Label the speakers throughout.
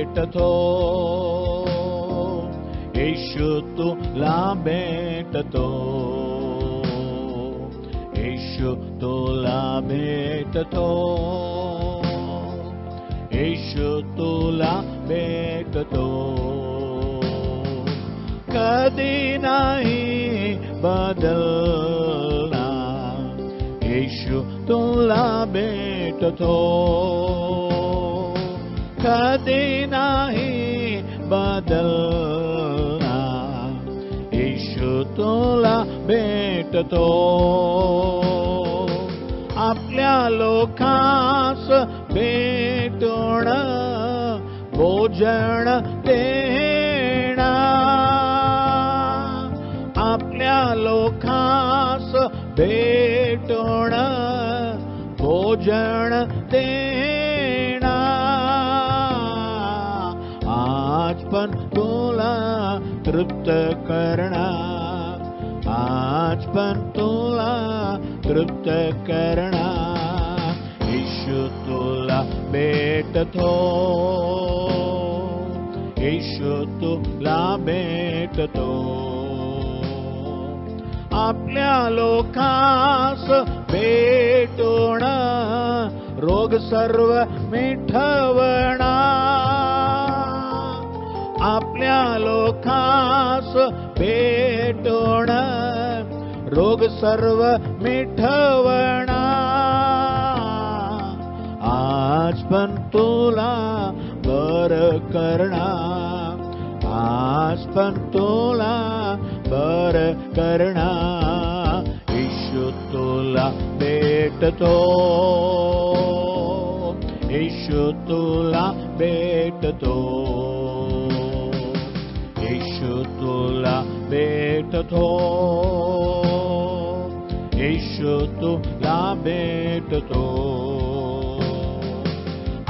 Speaker 1: भेटतो, येशू तुला भेटतो, येशू तुला भेटतो, येशू तुला भेटतो. कधी नाही बदलणार, येशू तुला भेटतो, कधी नाही बदलणार, येशू तुला भेटतो. आपल्या लोकांस भेटून भोजन देणार, आपल्या लोकांस भेटून भोजन देणार. आज पण तुला तृप्त करणार, आज पण तुला तृप्त करणार, येशू तुला भेटतो, येशू तुला भेटतो. आपल्या लोकांस भेटून रोग सर्व मिटवणार, आपल्या लोकांस भेटून रोग सर्व मिटवणार. आज पण तुला बरं करणार, आज पण तुला बरं करणार, येशू तुला भेटतो, येशू तुला भेटतो, येशू तुला भेटतो, येशू तुला भेटतो.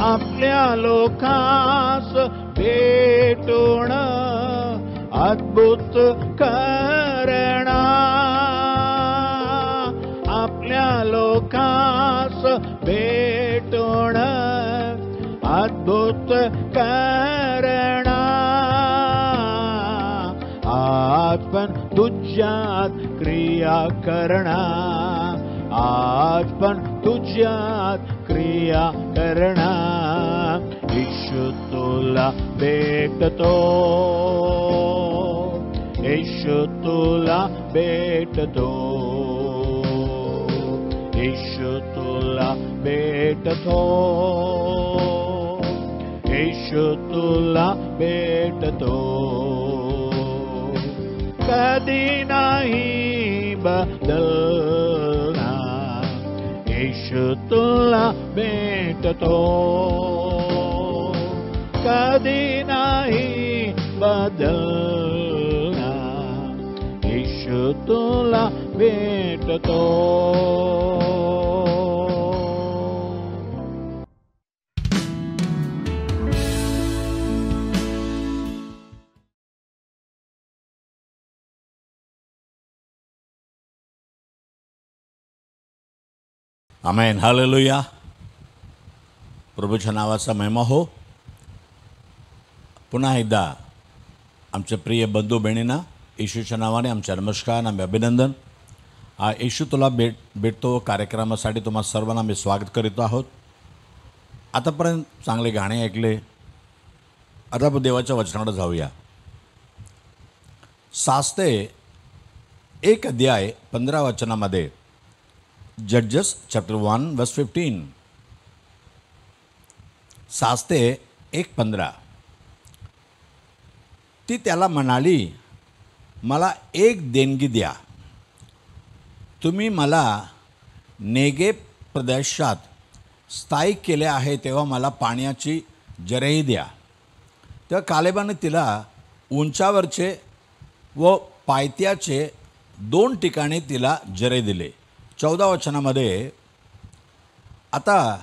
Speaker 1: आपल्या लोकांस भेटून अद्भुत करणार, आपल्या लोकांस भेटून अद्भुत करणार. आज पण तुझ्यात क्रिया करणार, आज पण तुझ्यात क्रिया करणार, येशू तुला भेटतो, येशू तुला भेटतो, येशू तुला भेटतो, येशू तुला भेटतो. कधी नाही बदलणार, येशू तुला भेटतो, कधी नाही बदलणार, येशू तुला भेटतो.
Speaker 2: आमेन, हालेलुया. प्रभूच्या नावाचा महिमा हो. पुन्हा एकदा आमच्या प्रिय बंधू बहिणींना येशूच्या नावाने आमच्या नमस्कार, आम्ही अभिनंदन. हा येशू तुला भेटतो कार्यक्रमासाठी तुम्हा सर्वांना आम्ही स्वागत करीत आहोत. आतापर्यंत चांगले गाणे ऐकले. आता आपण देवाच्या वचनाकडे जाऊया. 7 अध्याय 15 वचनामध्ये जजेस चॅप्टर 1 वर्स 15. 7:1-15. ती त्याला म्हणाली, मला एक देणगी द्या. तुम्ही मला नेगेब प्रदेशात स्थायिक केले आहे तेव्हा मला पाण्याची जरेही द्या. तेव्हा कालेबाने तिला उंचावरचे व पायथ्याचे 2 ठिकाणी तिला जरे दिले. 14 वचनामध्ये आता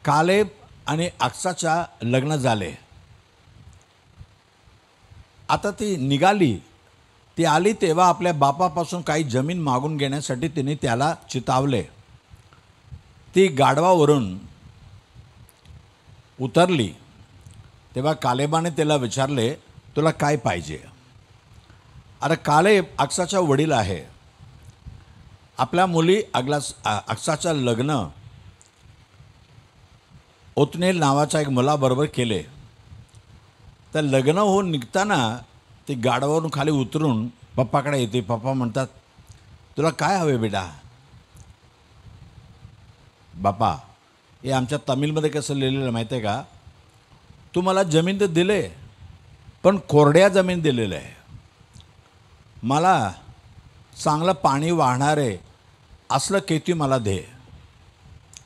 Speaker 2: कालेब आणि अक्साचा लग्न झाले. आता ती निघाली. ती आली तेव्हा आपल्या बापापासून काही जमीन मागून घेण्यासाठी तिने त्याला चितावले. ती गाढवावरून उतरली तेव्हा कालेबाने त्याला विचारले, तुला काय पाहिजे? अरे कालेब अक्साचा वडील आहे. आपल्या मुली अक्साचं लग्न ओतनेल नावाच्या एक मुलाबरोबर केले. तर लग्न होऊन निघताना ती गाडावरून खाली उतरून पप्पाकडे येते. पप्पा म्हणतात, तुला काय हवे बेटा? बापा, हे आमच्या तमिळमध्ये कसं लिहिलेलं माहिती आहे का? तू मला जमीन तर दिले, पण कोरड्या जमीन दिलेलं आहे. मला चांगलं पाणी वाहणारे असलं खेती मला दे,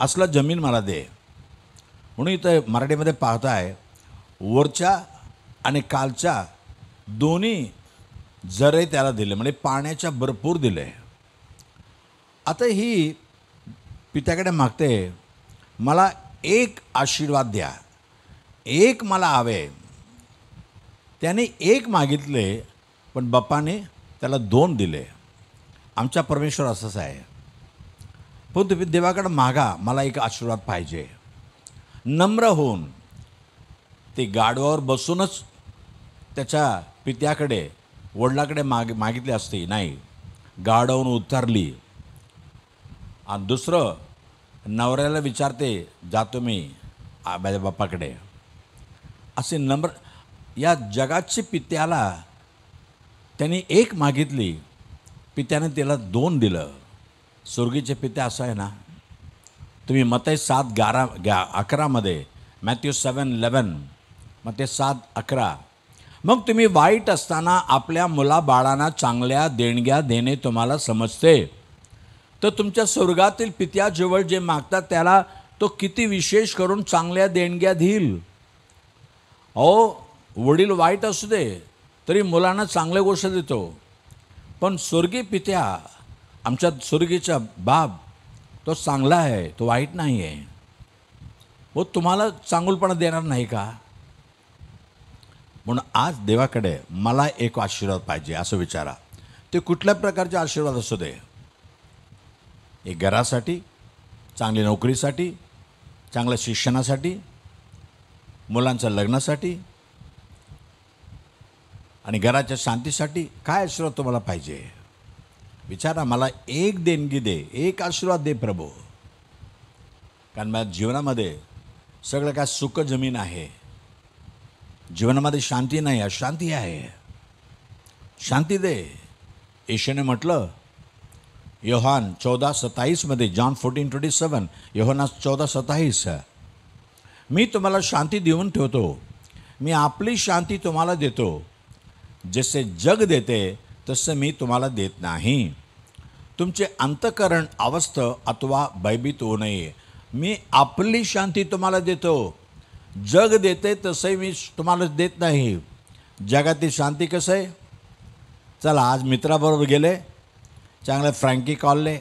Speaker 2: असलं जमीन मला दे. म्हणून इथं मराठीमध्ये पाहताय, वरच्या आणि कालच्या दोन्ही जरे त्याला दिले, म्हणजे पाण्याच्या भरपूर दिले. आता ही पित्याकडे मागते, मला एक आशीर्वाद द्या, एक मला हवे. त्याने एक मागितले, पण बाप्पाने त्याला 2 दिले. आमचा परमेश्वर असंच आहे. पण तुम्ही देवाकडे मागा, मला एक आशीर्वाद पाहिजे. नम्र होऊन ते गाढवावर बसूनच त्याच्या पित्याकडे वडिलाकडे मागितले असते, नाही, गाढवून उतरली. आणि दुसरं नवऱ्याला विचारते, जातो मी माझ्या बाप्पाकडे. असे नम्र या जगाची पित्याला त्यांनी एक मागितली, पित्याने त्याला 2 दिलं. स्वर्गीचे पित्या असं आहे ना. तुम्ही मत्ती 7:11 मॅथ्यू 7:11, मत्ती 7:11. मग तुम्ही वाईट असताना आपल्या मुलाबाळांना चांगल्या देणग्या देणे तुम्हाला समजते, तर तुमच्या स्वर्गातील पित्याजवळ जे मागतात त्याला तो किती विशेष करून चांगल्या देणग्या देईल. वडील वाईट असू दे तरी मुलांना चांगल्या गोष्ट देतो, पण स्वर्गीय पित्या, आमच्या स्वर्गीचा बाप, तो चांगला आहे, तो वाईट नाही आहे. वो तुम्हाला चांगुलपणा देणार नाही का? म्हणून आज देवाकडे मला एक आशीर्वाद पाहिजे असं विचारा. ते कुठल्या प्रकारचे आशीर्वाद असू दे. एक घरासाठी, चांगली नोकरीसाठी, चांगल्या शिक्षणासाठी, मुलांच्या लग्नासाठी आणि घराच्या शांतीसाठी, काय आशीर्वाद तुम्हाला पाहिजे विचारा. मला एक देणगी दे, एक आशीर्वाद दे प्रभू. कारण माझ्या जीवनामध्ये सगळं काय सुख जमीन आहे. जीवनामध्ये शांती नाही, अशांती आहे. शांती दे. येशूने म्हटलं योहान 14:27, जॉन 14:27, योहाना 14:27, मी तुम्हाला शांती देऊन ठेवतो, मी आपली शांती तुम्हाला देतो. जसे जग देते तसं मी तुम्हाला देत नाही. तुमचे अंतःकरण अवस्थ अथवा भयभीत होऊ नये. मी आपली शांती तुम्हाला देतो. जग देते तसंही मी तुम्हाला देत नाही. जगातील शांती कसं आहे? चला, आज मित्राबरोबर गेले, चांगले फ्रँकी खाल्ले,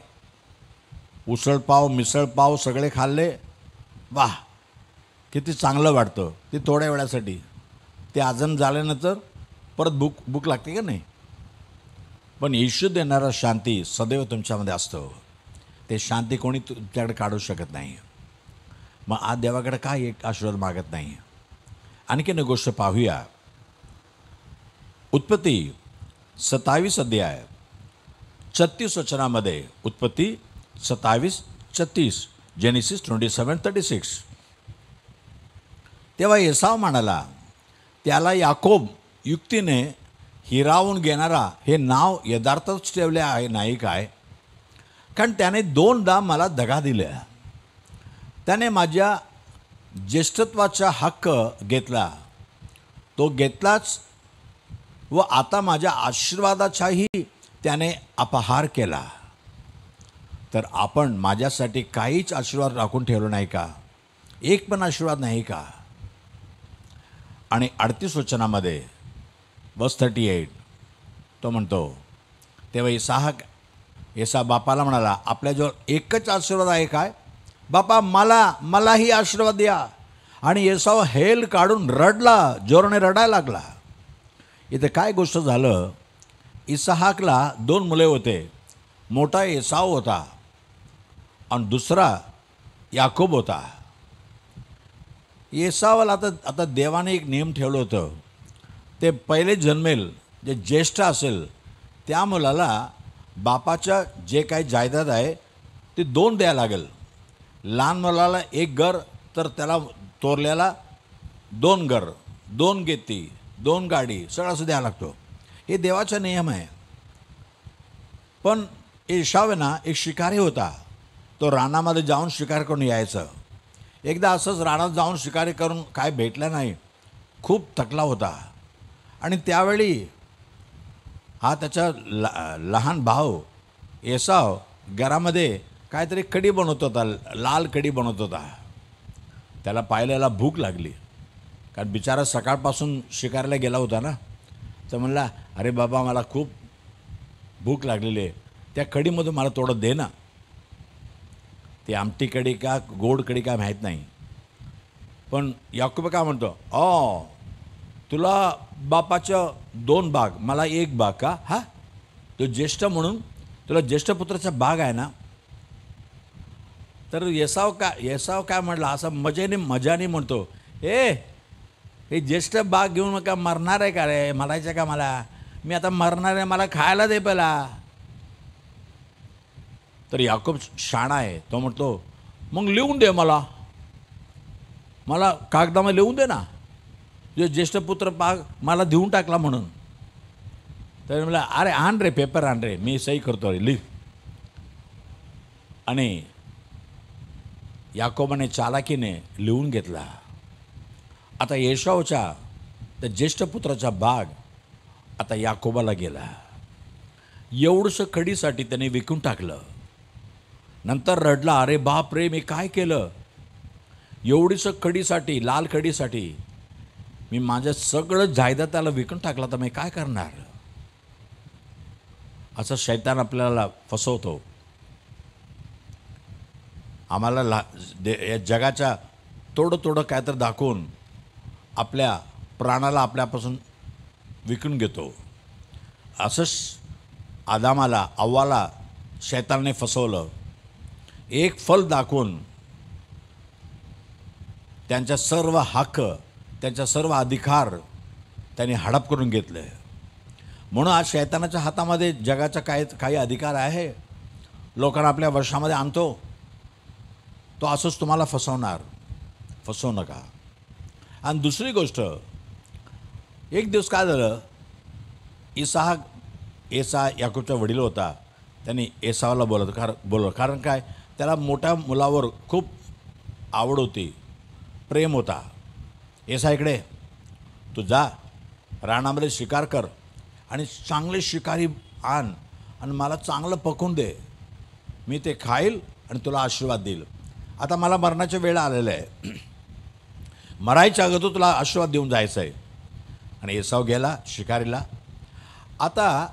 Speaker 2: उसळपाव मिसळपाव सगळे खाल्ले, वाह किती चांगलं वाटतं. ते थोड्या वेळासाठी, ते आजन झाल्यानंतर परत भूक लागते का नाही? पण येशू देणारा शांती सदैव तुमच्यामध्ये असतो. ते शांती कोणी तुमच्याकडे काढू शकत नाही. मग आज देवाकडे काय एक आशीर्वाद मागत नाही. आणखीन एक गोष्ट पाहूया. उत्पत्ती 27:36 वचनामध्ये, उत्पत्ती 27:36, जेनेसिस 27:36. तेव्हा एसाव म्हणाला, त्याला याकोब युक्तीने हिरावून घेणारा हे नाव यथार्थच ठेवले आहे नाही काय? कारण त्याने 2दा मला दगा दिल्या. त्याने माझ्या ज्येष्ठत्वाचा हक्क घेतला, तो घेतलाच, व आता माझ्या आशीर्वादाचाही त्याने अपहार केला. तर आपण माझ्यासाठी काहीच आशीर्वाद राखून ठेवला नाही का? एक पण आशीर्वाद नाही का? आणि 38 वचनामध्ये वर्स 38 तो म्हणतो, तेव्हा एसा बापाला म्हणाला, आपल्याजवळ एकच आशीर्वाद आहे काय? बापा, मलाही आशीर्वाद द्या. आणि एसाव हेल काढून रडला, जोराने रडायला लागला. इथे काय गोष्ट झालं, इसहाकला 2 मुले होते. मोठा एसाव होता आणि दुसरा याकोब होता. येसावाला आता देवाने एक नियम ठेवलं होतं, ते पहिले जन्मेल जे ज्येष्ठ असेल त्या मुलाला बापाच्या जे काही जायदाद आहे ते 2 द्यायला लागेल. लहान मुलाला 1 घर, तर त्याला थोरल्याला 2 घर, 2 गेती, 2 गाडी, सगळं असं द्यायला लागतो. हे देवाचा नियम आहे. पण एसाव आहे ना, एक शिकारी होता. तो रानामध्ये जाऊन शिकार करून यायचं. एकदा असंच रानात जाऊन शिकारी करून काय भेटलं नाही, खूप थकला होता. आणि त्यावेळी हा त्याचा लहान भाऊ एसाव घरामध्ये काहीतरी कढी बनवत होता, लाल कढी बनवत होता. त्याला पाहिल्याला भूक लागली, कारण बिचारा सकाळपासून शिकारीला गेला होता ना. तर म्हणला, अरे बाबा मला खूप भूक लागलेली आहे, त्या कढीमधून मला थोडं दे ना. ती आमटी कढी का गोड कढी का माहीत नाही. पण याकूब काय म्हणतो, तुला बापाचं 2 भाग, मला 1 भाग का? हा, तो ज्येष्ठ म्हणून तुला ज्येष्ठ पुत्राचा भाग आहे ना. तर येसाव काय म्हटलं, असं मजाने म्हणतो, हे ज्येष्ठ भाग घेऊन का मरणार आहे का रे? मरायचं का मला? मी आता मरणार आहे, मला खायला दे पहिला. तर याकूब शाणा आहे, तो म्हणतो, मग लिहून दे, मला कागदामध्ये लिहून दे ना, जो ज्येष्ठ पुत्र भाग मला देऊन टाकला म्हणून. तर मला, अरे आण रे, पेपर आण रे, मी सही करतो रे, लिह. आणि याकोबाने चालाकीने लिहून घेतला. आता एसावच्या त्या ज्येष्ठ पुत्राचा भाग आता याकोबाला गेला. एवढंसं कढीसाठी त्याने विकून टाकलं. नंतर रडला, अरे बाप रे, मी काय केलं? एवढीसं कढीसाठी, लाल कढीसाठी मी माझं सगळं जायदाद त्याला विकून टाकला, तर मी काय करणार? असं शैतान आपल्याला फसवतो. आम्हाला या जगाच्या थोडं काय तर दाखवून आपल्या प्राणाला आपल्यापासून विकून घेतो. असंच आदामाला, अव्वाला शैतानाने फसवलं. एक फल दाखवून त्यांच्या सर्व हक्क, त्यांच्या सर्व अधिकार त्यांनी हडप करून घेतले. म्हणून आज शैतानाच्या हातामध्ये जगाचा काही अधिकार आहे, लोकांना आपल्या वशामध्ये आणतो. तो असंच तुम्हाला फसवू नका. आणि दुसरी गोष्ट, एक दिवस काय झालं, एसा याकूबचा वडील होता, त्यांनी एसावला बोलवलं. कारण काय, त्याला मोठ्या मुलावर खूप आवड होती, प्रेम होता. एसा, इकडे तू जा, रानामध्ये शिकार कर आणि चांगले शिकारी आण आणि मला चांगलं पकवून दे, मी ते खाईल आणि तुला आशीर्वाद देईल. आता मला मरणाच्या वेळ आलेला आहे, मरायच्या अगोदर तुला आशीर्वाद देऊन जायचं आहे. आणि एसाव गेला शिकारीला. आता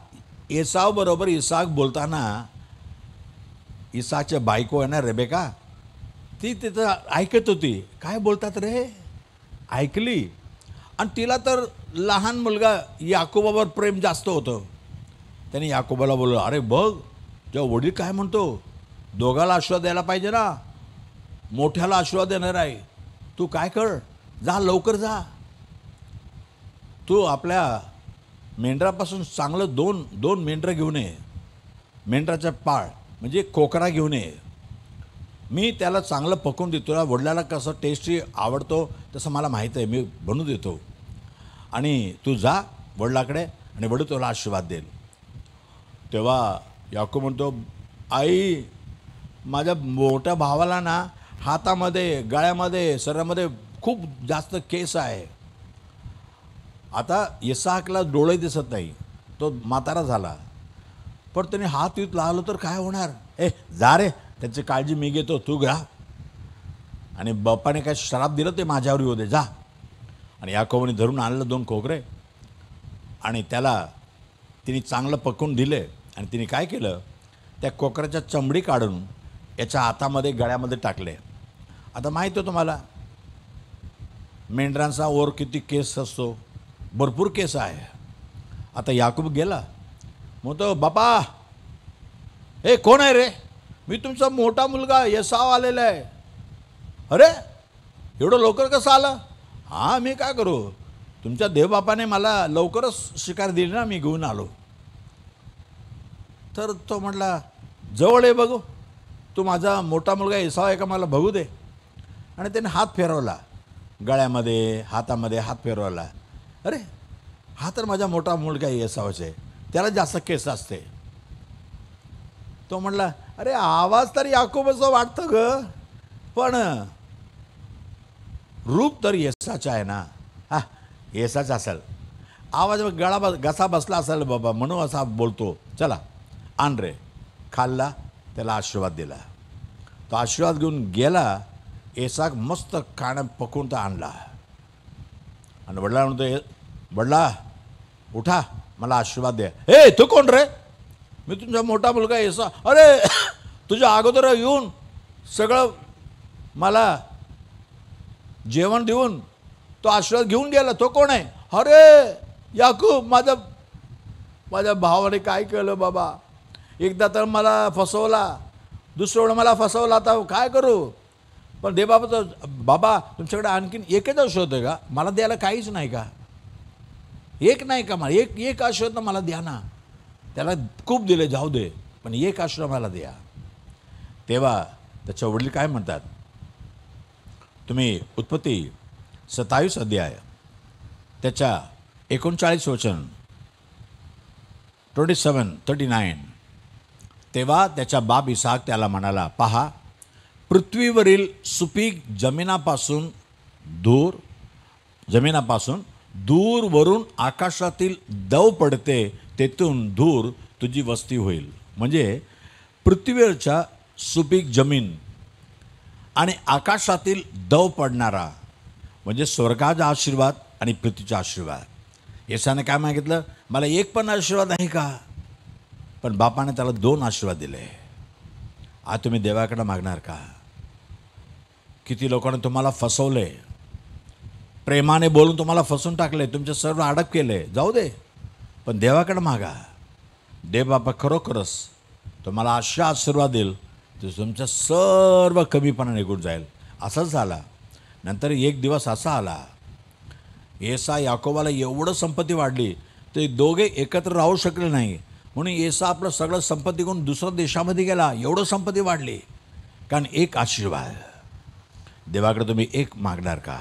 Speaker 2: एसाव बरोबर इसाक बोलताना, इसाकच्या बायको आहे ना रेबेका, ती तिथं ऐकत होती. काय बोलतात रे? ऐकली. आणि तिला तर लहान मुलगा याकोबावर प्रेम जास्त होतं. त्याने याकोबाला बोललं, अरे बघ, जेव्हा वडील काय म्हणतो, दोघाला आशीर्वाद द्यायला पाहिजे ना, मोठ्याला आशीर्वाद देणार आहे. तू काय कर, जा, लवकर जा, तू आपल्या मेंढरापासून चांगलं दोन मेंढरं घेऊन ये, मेंढराचा पाळ म्हणजे कोकरा घेऊन ये, मी त्याला चांगलं पकवून देतो. तुला वडिलाला कसं टेस्टी आवडतो तसं मला माहीत आहे, मी बनवून देतो. आणि तू जा वडिलाकडे आणि वडील तुला आशीर्वाद देईल. तेव्हा याकूब म्हणतो, आई, माझ्या मोठ्या भावाला ना हातामध्ये, गळ्यामध्ये, शरीरामध्ये खूप जास्त केस आहे. आता इसाकला डोळे दिसत नाही, तो म्हातारा झाला. पण त्याने हात यूत लावलं तर काय होणार? जा रे, त्याची काळजी मी घेतो, तू घ्या. आणि बाप्पाने काय श्राप दिलं ते माझ्यावर येऊ दे, जा. आणि याकोबाने धरून आणलं 2 कोकरे आणि त्याला तिने चांगलं पकवून दिले. आणि तिने काय केलं, त्या कोकराच्या चमडी काढून याच्या हातामध्ये, गळ्यामध्ये टाकले. आता माहीत आहे तुम्हाला, मेंढरांचा वर किती केस असतो, भरपूर केस आहे. आता याकूब गेला, म्हणतो, बापा, हे कोण आहे रे? मी तुमचा मोठा मुलगा एसाव आलेला आहे. अरे, एवढं लवकर कसं आलं? हां, मी काय करू, तुमच्या देवबापाने मला लवकरच शिकार दिली ना, मी घेऊन आलो. तर तो म्हटला, जवळ ये बघू, तू माझा मोठा मुलगा एसाव आहे का मला बघू दे. आणि त्याने हात फिरवला, गळ्यामध्ये हातामध्ये हात फिरवला. अरे, हा तर माझा मोठा मुलगा एसावच आहे, त्याला जास्त केस असते. तो म्हटला, अरे आवाज तर याकोबाचं वाटतं ग, पण रूप तर येसाचं आहे ना. हा, येसाच असेल, आवाज घसा बसला असेल बाबा, म्हणून असा बोलतो. चला आण रे. खाल्ला, त्याला आशीर्वाद दिला. तो आशीर्वाद घेऊन गेला. एसाक मस्त खाणं पकवून तर आणला. आणि वडिला म्हणतो, वडिला उठा, मला आशीर्वाद द्या. हे तू कोण रे? मी तुमचा मोठा मुलगा एसा. अरे, तुझ्या अगोदर येऊन सगळं मला जेवण देऊन तो आशीर्वाद घेऊन गेला. तो कोण आहे? अरे याकूब, माझ्या भावाने काय केलं बाबा, एकदा तर मला फसवला, दुसरं वेळा मला फसवला, आता काय करू. पण दे बाबा, तर बाबा तुमच्याकडे आणखीन एकच आशीर्वाद आहे का? मला द्यायला काहीच नाही का? एक नाही का? मला एक आशीर्वाद मला द्या ना. त्याला खूप दिले, जाऊ दे, पण एक आशीर्वाद मला द्या. तेव्हा त्याच्या वडील काय म्हणतात, तुम्ही उत्पत्ती 27 अध्याय त्याच्या 39 वचन 27:39. तेव्हा त्याचा बाप इसाक त्याला म्हणाला, पहा, पृथ्वीवरील सुपीक जमिनापासून दूर वरून आकाशातील दव पडते, तेथून दूर तुझी वस्ती होईल. म्हणजे पृथ्वीवरच्या सुपीक जमीन आणि आकाशातील दव पडणारा म्हणजे स्वर्गाचा आशीर्वाद आणि पृथ्वीचा आशीर्वाद. येसाने काय मागितलं? मला एक पण आशीर्वाद नाही का? पण बापाने त्याला 2 आशीर्वाद दिले. आज तुम्ही देवाकडे मागणार का? किती लोकांनी तुम्हाला फसवले, प्रेमाने बोलून तुम्हाला फसून टाकले, तुमचे सर्व अडक केले. जाऊ दे, पण देवाकडे मागा. देव बापा खरोखरच तुम्हाला अशा आशीर्वाद देईल तर तुमचा सर्व कमीपणा निघून जाईल. असंच झाला. नंतर एक दिवस असा आला, एसा याकोबाला एवढं संपत्ती वाढली ते दोघे एकत्र राहू शकले नाही. म्हणून एसा आपलं सगळं संपत्ती घेऊन दुसऱ्या देशामध्ये गेला. एवढं संपत्ती वाढली कारण एक आशीर्वाद. देवाकडे तुम्ही एक मागणार का?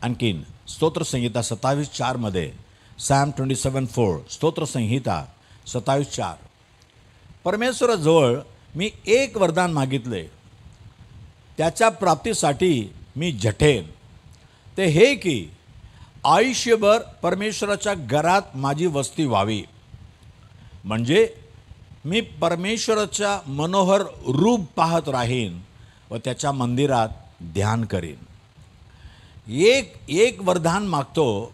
Speaker 2: आणखीन स्तोत्रसंहिता 27:4 मध्ये, Psalm 27:4, स्तोत्रसंहिता 27:4, परमेश्वराजवळ मी एक वरदान मागितले, त्याच्या प्राप्तीसाठी मी झटेन. ते हे की आयुष्यभर परमेश्वराच्या घरात माझी वस्ती व्हावी. म्हणजे मी परमेश्वराच्या मनोहर रूप पाहत राहीन व त्याच्या मंदिरात ध्यान करीन. एक वरदान मागतो,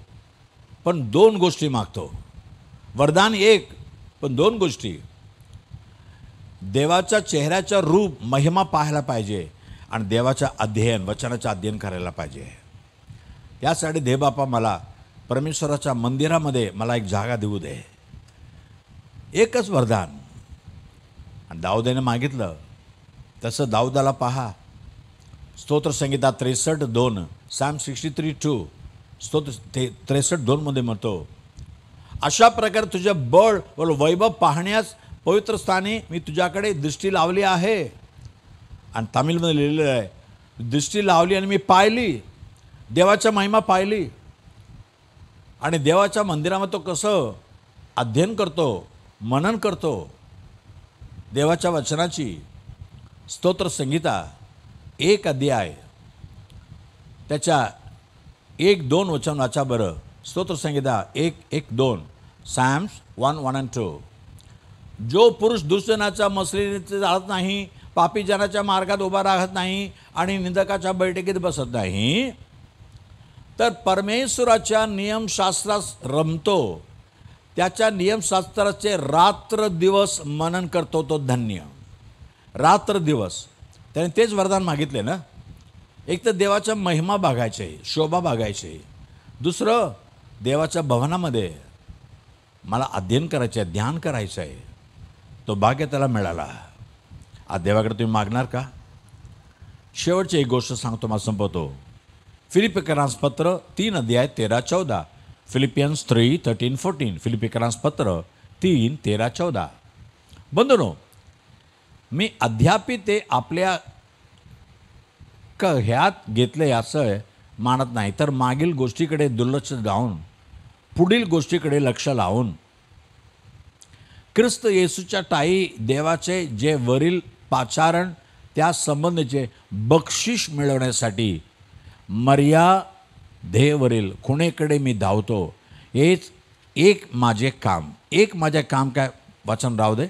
Speaker 2: पण 2 गोष्टी मागतो. वरदान एक, पण 2 गोष्टी. देवाच्या चेहऱ्याचा रूप महिमा पाहायला पाहिजे आणि देवाचा अध्ययन, वचनाचं अध्ययन करायला पाहिजे. यासाठी देवबापा मला परमेश्वराच्या मंदिरामध्ये मला एक जागा देऊ दे. एकच वरदान. आणि दाऊदाने मागितलं तसं दाऊदाला पहा, स्तोत्रसंहिता 63:2, Psalm 63:2, स्तोत्र 63:2 मध्ये म्हणतो, अशा प्रकारे तुझ्या बळ व वैभव पाहण्यास पवित्र स्थानी मी तुझ्याकडे दृष्टी लावली आहे. आणि तामिळमध्ये लिहिलेलं आहे, दृष्टी लावली आणि मी पाहिली, देवाच्या महिमा पाहिली. आणि देवाच्या मंदिरामध्ये तो कसं अध्ययन करतो, मनन करतो देवाच्या वचनाची. स्तोत्रसंहिता 1 अध्याय त्याच्या 1-2 वचन वाचा बरं. स्तोत्रसंहिता 1:1-2, Psalms 1:1-2. जो पुरुष दुष्टजनाच्या मसलीने जाळत नाही, पापी जनाच्या मार्गात उभा राहत नाही आणि निंदकाच्या बैठकीत बसत नाही, तर परमेश्वराच्या नियमशास्त्रास रमतो, त्याच्या नियमशास्त्राचे रात्र दिवस मनन करतो, तो धन्य. रात्र दिवस. त्याने तेच वरदान मागितले ना. एक तर देवाच्या महिमा बघायचे, शोभा बघायचे. दुसरं, देवाच्या भवनामध्ये मला अध्ययन करायचं आहे, ध्यान करायचं आहे. तो भाग्य त्याला मिळाला. आज देवाकडे तुम्ही मागणार का? शेवटची एक गोष्ट सांगतो, मला संपवतो. फिलिपिकरांस पत्र 3 अध्याय 13-14. फिलिपियन्स 3:13-14. फिलिपिकरांस पत्र 3:13-14. बंधूनो, मी अद्यापि ते आपल्या ह्यात घेतले असं मानत नाही, तर मागील गोष्टीकडे दुर्लक्ष जाऊन पुढील गोष्टीकडे लक्ष लावून ख्रिस्त येशूच्या ठायी देवाचे जे वरील पाचारण त्या संबंधीचे बक्षीस मिळवण्यासाठी मर्यादेवरील खुणेकडे मी धावतो. हेच एक माझे काम काय वचन राहू दे.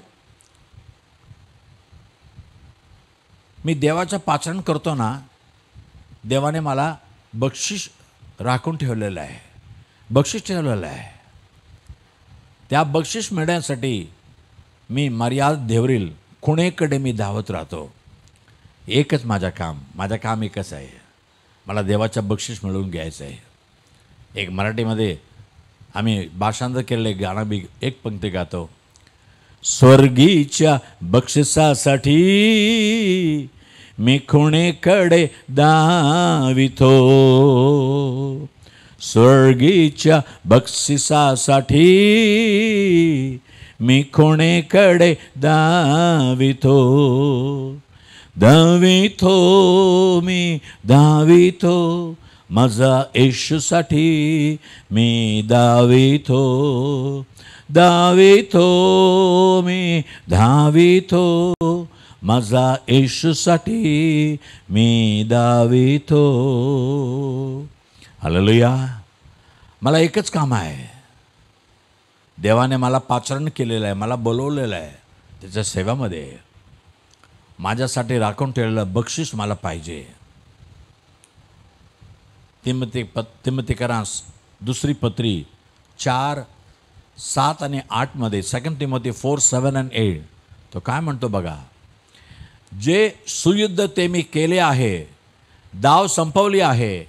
Speaker 2: मी देवाचं पाचरण करतो ना, देवाने मला बक्षीस राखून ठेवलेलं आहे, बक्षीस ठेवलेलं आहे. त्या बक्षीस मिळण्यासाठी मी मर्यादेवरील खुणेकडे मी धावत राहतो. एकच माझं काम एकच आहे, मला देवाचं बक्षीस मिळवून घ्यायचं आहे. एक मराठीमध्ये आम्ही भाषांतर केलेले गाणं बी एक पंक्ती गातो. स्वर्गीच्या बक्षिसासाठी मी खुणेकडे धावितो, स्वर्गीच्या बक्षिसासाठी मी खुणेकडे धावितो. धावितो माझा येशूसाठी मी धावितो माझा येशूसाठी मी धावितो. हालेलुया. मला एकच काम आहे. देवाने मला पाचरण केलेलं आहे, मला बोलवलेलं आहे त्याच्या सेवामध्ये. माझ्यासाठी राखून ठेवलेलं बक्षीस मला पाहिजे. तिमोथेकरांस दुसरी पत्री 4:7 आणि 8 मध्ये 2 तिमोथी 4:7 and 8 तो काय म्हणतो बघा. जे सुयुद्ध ते मी केले आहे, दाव संपवली आहे,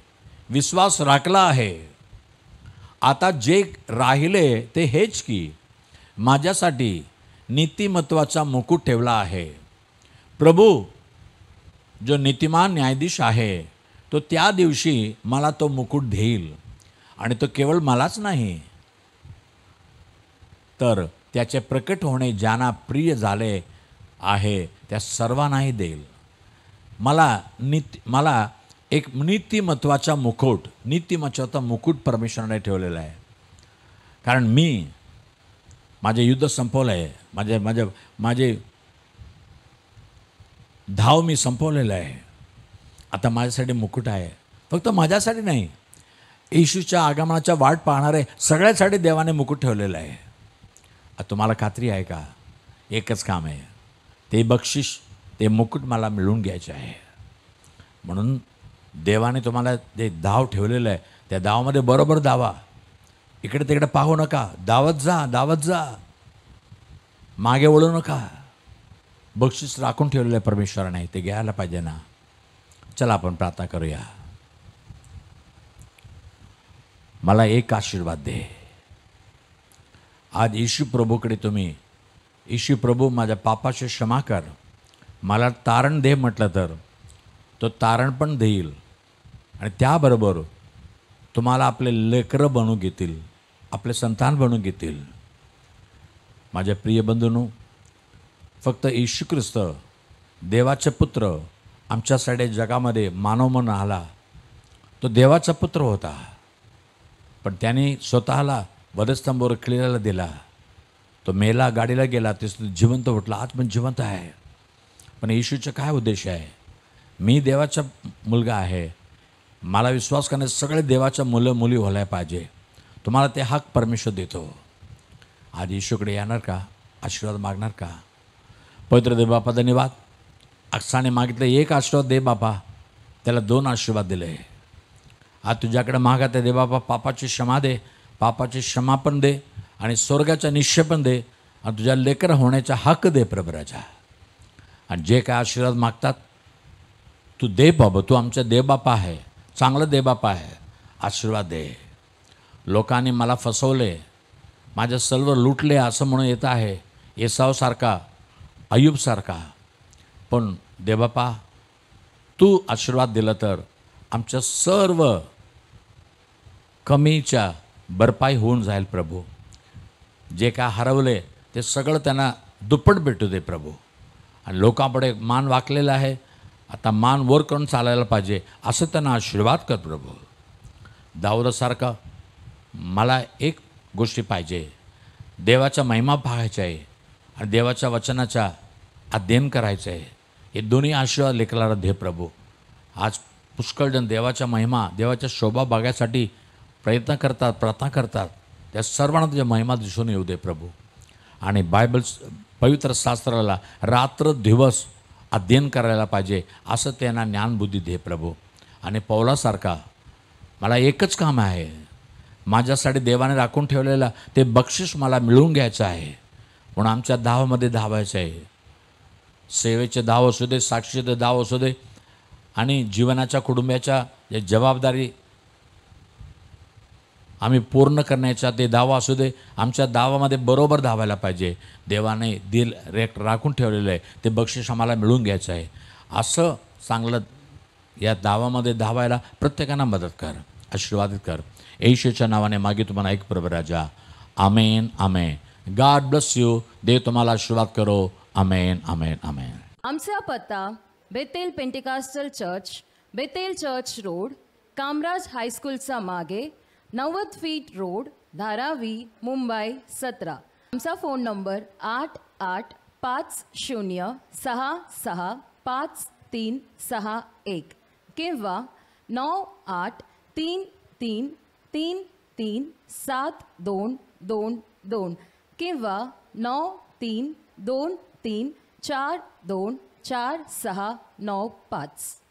Speaker 2: विश्वास राखला आहे. आता जे राहिले ते हेच की माझ्यासाठी नीतिमत्वाचा मुकुट ठेवला आहे. प्रभू जो नीतिमान न्यायाधीश आहे तो त्या दिवशी मला तो मुकुट देईल, आणि तो केवळ मलाच नाही तर त्याचे प्रकट होणे ज्यांना प्रिय झाले आहे त्या सर्वांनाही देईल. मला एक नीतिमत्वाचा मुकुट परमेश्वराने ठेवलेला आहे. कारण मी माझे युद्ध संपवलं आहे, माझे धाव मी संपवलेलं आहे. आता माझ्यासाठी मुकुट आहे. फक्त माझ्यासाठी नाही, येशूच्या आगमनाच्या वाट पाहणारे सगळ्यासाठी देवाने मुकुट ठेवलेलं आहे. आता तुम्हाला खात्री आहे का? एकच काम आहे, ते बक्षीस, ते मुकुट मला मिळवून घ्यायचे आहे. म्हणून देवाने तुम्हाला जे धाव ठेवलेलं आहे त्या धावामध्ये बरोबर धावा. इकडे तिकडे पाहू नका, धावत जा, मागे वळू नका. बक्षीस राखून ठेवलेलं आहे परमेश्वराने, ते घ्यायला पाहिजे ना. चला आपण प्रार्थना करूया. मला एक आशीर्वाद दे. आज येशू प्रभूकडे तुम्ही, येशू प्रभू माझ्या पापाची क्षमा कर, मला तारण दे म्हटलं तर तो तारण पण देईल. आणि त्याबरोबर तुम्हाला आपले लेकरं बनवून घेतील, आपले संतान बनवून घेतील. माझ्या प्रिय बंधूंनो, फक्त येशू ख्रिस्त देवाचे पुत्र आमच्यासाठी जगामध्ये मानव म्हणून आला. तो देवाचा पुत्र होता, पण त्याने स्वतःला वधस्तंभावर खिळलेला दिला. तो मेला, गाडीला गेला, ते जिवंत उठला, आज पण जिवंत आहे. पण येशूचा काय उद्देश आहे? मी देवाचा मुलगा आहे, मला विश्वास करणे सगळे देवाच्या मुलं मुली व्हायला पाहिजे. तुम्हाला ते हक परमेश्वर देतो. आज येशूकडे येणार का? आशीर्वाद मागणार का? पवित्र दे बापा, धन्यवाद. अक्साने मागितलं एक आशीर्वाद दे बापा, त्याला 2 आशीर्वाद दिले. आज तुझ्याकडे मागत आहे, दे बापा पापाची क्षमा दे, पापाची क्षमा पण दे आणि स्वर्गाचा निश्चय पण दे, आणि तुझ्या लेकर होण्याचा हक्क दे प्रभराजा. आणि जे काय आशीर्वाद मागतात तू दे बाबा. तू आमचा देवबापा आहे, चांगलं देवबापा आहे. आशीर्वाद दे. लोकांनी मला फसवले, माझे सर्व लुटले असं म्हणून येत आहे, एसावसारखा, अय्यूबसारखा. पण देवबापा तू आशीर्वाद दिला तर आमच्या सर्व कमीच्या भरपाई होऊन जाईल प्रभू. जे काय हरवले ते सगळं त्यांना दुप्पट भेटू दे प्रभू. आणि लोकांपुढे मान वाकलेला आहे, आता मान वर करून चालायला पाहिजे असं त्यांना आशीर्वाद कर प्रभू. दाऊदासारखा मला एक गोष्टी पाहिजे, देवाच्या महिमा पाहायच्या आहे आणि देवाच्या वचनाचा अध्ययन करायचं आहे. हे दोन्ही आशीर्वाद लेकराला दे प्रभू. आज पुष्कळजण देवाच्या महिमा, देवाच्या शोभा बघायसाठी प्रयत्न करतात, प्रार्थना करतात. त्या सर्वांना तुझ्या महिमा दिसून येऊ दे प्रभू. आणि बायबल पवित्र शास्त्राला रात्र दिवस अध्ययन करायला पाहिजे असं त्यांना ज्ञानबुद्धी दे प्रभू. आणि पौलासारखा मला एकच काम आहे, माझ्यासाठी देवाने राखून ठेवलेलं ते बक्षीस मला मिळवून घ्यायचं आहे, म्हणून आमच्या धावामध्ये धावायचं आहे. सेवेचे धाव असू दे, साक्षीचे धाव असू दे, आणि जीवनाच्या कुटुंबाच्या जे जबाबदारी आम्ही पूर्ण करण्याचा ते दावा असू दे, आमच्या दावामध्ये बरोबर धावायला पाहिजे. देवाने दिल राखून ठेवलेलं आहे ते बक्षीस आम्हाला मिळून घ्यायचं आहे असं चांगलं या दावामध्ये धावायला प्रत्येकांना मदत कर, आशीर्वादित कर. येशूच्या नावाने मागे तुम्हाला एक प्रभू राजा. आमेन आमेन. God bless you. देव तुम्हाला आशीर्वाद करो. आमेन आमेन आमेन.
Speaker 3: आमचा पत्ता Bethel Pentecostal church, Bethel church road, Kamraj हायस्कूलचा मागे, 90 फीट रोड, धारावी, मुंबई 17. आमचा फोन नंबर 8850665361 किंवा 9833333722 किंवा 932334249695.